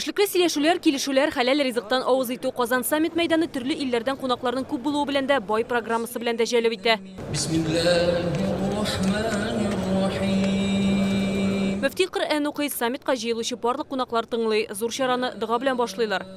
Эшлекле сөйләшүләр, килешүләр, хәләл ризыктан авыз итү Казан саммит мәйданы төрле илләрдән кунакларның күп булуы белән дә бай программасы белән дә җәлеп итә. Мөфти Коръән укый, саммитка җыелучы барлык кунаклар тыңлый, зур чараны дога белән башлыйлар.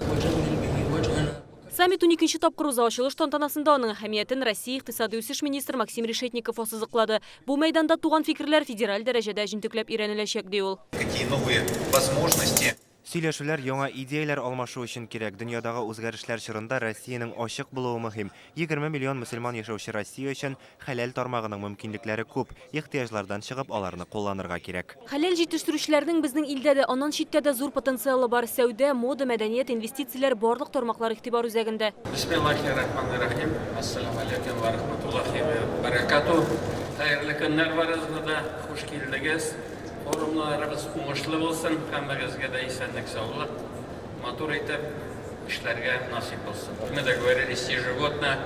Саммит 12-нче тапкыр уза, ачылыш тантанасында аның әһәмиятен Россия икътисади үсеш министры Максим Решетников ассызыклады. Бу мәйданда туган фикерләр федераль дәрәҗәдә җентекләп өйрәнеләчәк ди ул. Какие новые возможности? Сөйләшүләр яңа идеяләр алмашу өчен кирәк. Дөньядагы үзгәрешләр чорында Россиянең ачык булуы мөһим. 20 миллион мөселман яшәүче Россия өчен хәләл тармагының мөмкинлекләре күп. Ихтыяҗлардан чыгып, аларны кулланырга кирәк. Хәләл җитештерүчеләрнең безнең илдә дә, аннан читтә дә зур потенциалы бар. Сәүдә, мода, мәдәният, инвестицияләр барлык тармаклар игътибар үзәгендә. Бисмиллаһир-рахманир-рахим. Ассаламу алейкум ва рахматуллахи ва баракатух. Хәерле көннәр барыгызга хуш килдегез. Форумларыбыз уңышлы булсын, һәммәгезгә дә исәнлек, саулык, матур итеп эшләргә насип булсын. Мы договорились ежегодно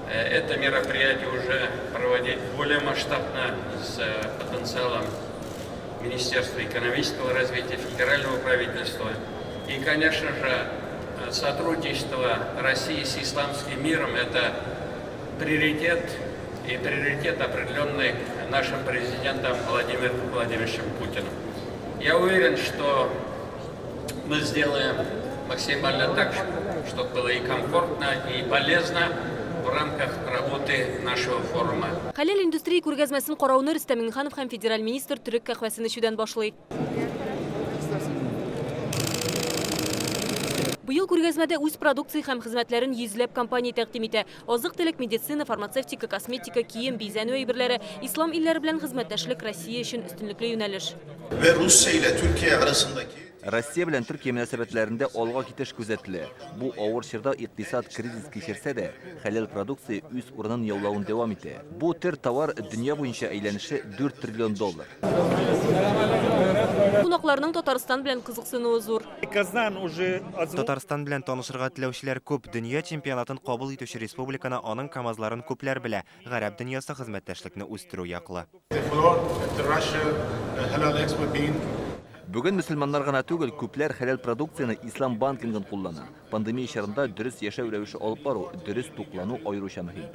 это мероприятие уже проводить более масштабно с потенциалом Министерства экономического развития, федерального правительства. И, конечно же, сотрудничество России с исламским миром – это приоритет, и приоритет определенный нашим президентом Владимиром Владимировичем Путиным. Я уверен, что мы сделаем максимально так, чтобы было и комфортно, и полезно в рамках работы нашего форума. Хәләл индустрия күргәзмәсен карауны Рөстәм Миңнеханов һәм федераль министр төрек кахвәсен эчүдән башлый. Быел күргәзмәдә үз продукция һәм хезмәтләрен йөзләп компания тәкъдим итә. Азык-төлек, медицина, фармацевтика, косметика, кием, бизәнү әйберләре, ислам илләре белән хезмәттәшлек Россия өчен өстенлекле юнәлеш. Россия белән Төркия мөнәсәбәтләрендә алга китеш күзәтелә. Бу авыр чорда икътисад кризис кичерсә дә, хәләл продукция үз урынын яулавын дәвам итә. Бу төр товар дөнья буенча әйләнеше $4 триллион. Кунакларның Татарстан белән кызыксынуы зур. Татарстан белән танышырга теләүчеләр күп. Дөнья чемпионатын кабул итүче республиканы аның камазларын күпләр белә. Гарәп дөньясы хезмәттәшлекне үстерү яклы. Бүген мөселманнар гына түгел, күпләр хәләл продукцияны ислам банкингын куллана. Пандемия чорында дөрес яшәү рәвеше алып бару, дөрес туклану аеруча мөһим.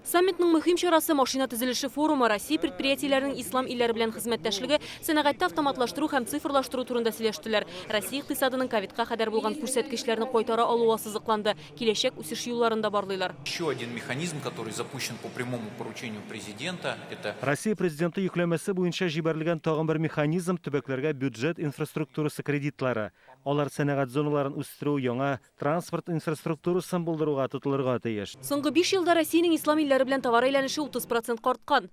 Саммитның мөһим чарасы машина төзелеше форумы Россия предприятиеләренең ислам илләре белән хезмәттәшлеге, сәнәгатьтә автоматлаштыру һәм цифрлаштыру турында сөйләштеләр. Россия икътисадының ковидка кадәр булган күрсәткечләрне кайтара алуы сызыкланды. Киләчәк үсеш юлларында барлыйлар. Еще один механизм, который запущен по прямому поручению президента, это Россия президенты йөкләмәсе буенча җибәрелгән тагын бер механизм төбәкләргә бюджет инфраструктурасы кредитлары. Алар сәнәгать зоналарын үстерү, яңа транспорт инфраструктурасын булдыруга тотылырга тиеш. Соңгы 5 елда Россиянең ислам илләре белән товар әйләнеше 30% арткан.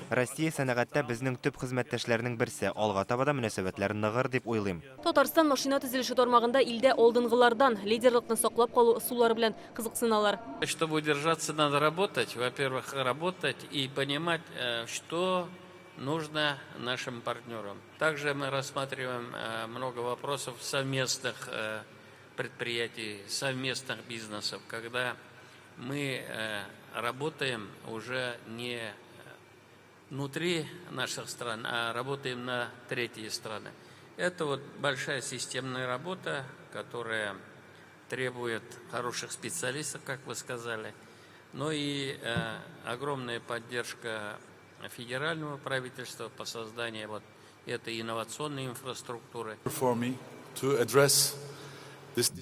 Россия сәнәгатьтә безнең төп хезмәттәшләрнең берсе. Алга таба да мөнәсәбәтләр ныгыр дип уйлыйм. Татарстан машина төзелеше тармагында илдә алдынгылардан лидерлыкны саклап калу ысуллары белән кызыксыналар. Чтобы удержаться, надо работать. Во-первых, работать и понимать, что нужно нашим партнерам. Также мы рассматриваем много вопросов совместных предприятий, совместных бизнесов, когда мы работаем уже не внутри наших стран, а работаем на третьи страны. Это вот большая системная работа, которая требует хороших специалистов, как вы сказали, но и огромная поддержка федерального правительства по созданию вот этой инновационной инфраструктуры.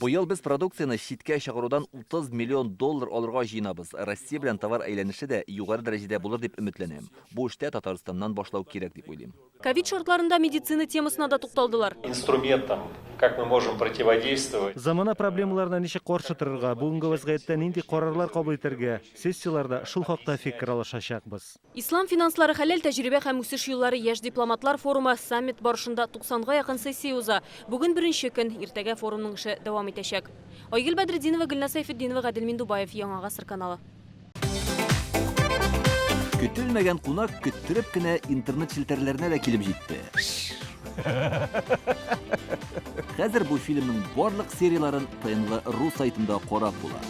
Быел без продукцияны читкә чыгарудан $30 миллион алырга җыенабыз. Россия белән товар әйләнеше дә югары дәрәҗәдә булыр дип өметләнәм. Бу эштә Татарстаннан башлау кирәк дип уйлыйм. Ковид шартларында медицина темасына да тукталдылар. Инструментом, как мы можем противодействовать. Замана проблемаларына ничек каршы торырга, бүгенге вазгыятьтә нинди карарлар кабул итәргә, сессияларда шул хакта фикер алышачакбыз. Ислам финанслары хәләл тәҗрибә һәм үсеш юллары яшь дипломатлар форумы саммит барышында 90-га якын сессия уза. Бүген беренче көн, иртәгә форумның эше дәвам итәчәк. Айгөл Бәдретдинова, Гөлназ Сайфетдинова, Гадел Миндубаев, Яңа Гасыр каналы. Көтелмәгән кунак көттереп кенә интернет челтәрләренә дә килеп җитте. Хәзер бу фильмның барлык серияларын ТНВ.ру сайтында карап була.